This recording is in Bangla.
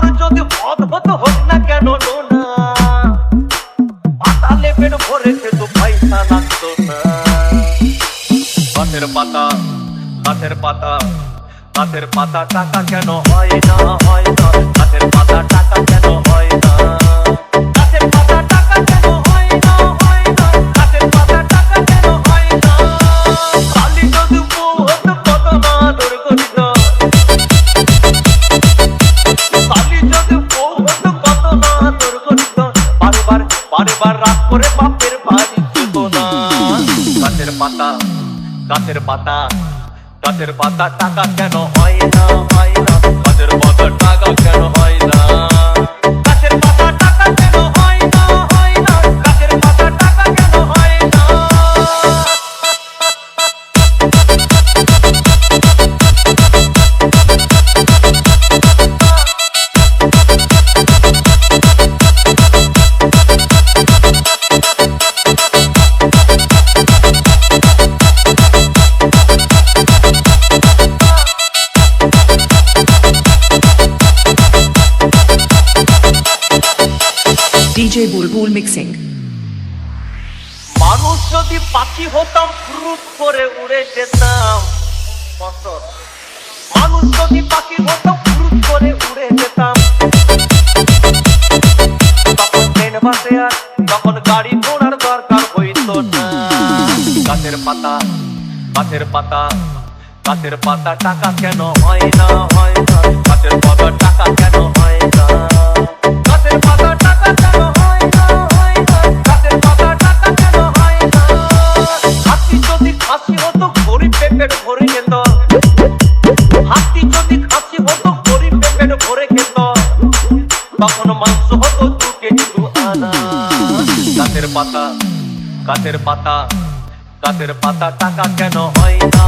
আমার যদি মদ হতো হোক না কেন না, পাতালে পেট ভরে খেত পয়সা লাগতো না। গাছের পাতা গাছের পাতা গাছের পাতা টাকা কেন হয় না, হয় না। গাছের পাতা টাকা কেন হয় না, গাছের পাতা টাকা কেন হয় না, হয় না। গাছের পাতা টাকা কেন হয় না। কালি যদি বউ হতো কত না আদর করিত, কালি যদি বউ হতো কত না আদর করিত। বারবার বারবার রাত করে বাপের বাড়ি যেত না। গাছের পাতা গাছের পাতা গাছের পাতা টাকা কেন হয় না, হয় না। গাছের পাতা টাকা কেন হয় না, গাছের পাতা টাকা কেন হয় না, হয় না। গাছের পাতা টাকা কেন হয় না। DJ Bulbul Mixing. মানুষ যদি পাখি হতাম ফুরুত করে উড়ে যেতাম। মানুষ যদি পাখি হতাম ফুরুত করে উড়ে যেতাম। তখন ট্রেন বাসে আর তখন গাড়ি ঘোড়ার দরকার হইতো না। গাছের পাতা গাছের পাতা গাছের পাতা টাকা কেন হয় না, হয় না। গাছের পাতা টাকা কেন হয় না, গাছের পাতা টাকা কেন হয় না, হয় না। গাছের পাতা টাকা কেন হয় না। হাতি যদি খাসি হতো গরিব পেট ভরে যেত, হাতি যদি খাসি হতো গরিব পেট ভরে খেত। তখন মাংস হতো 2 কেজি 2 আনা। গাছের পাতা গাছের পাতা গাছের পাতা টাকা কেন হয় না,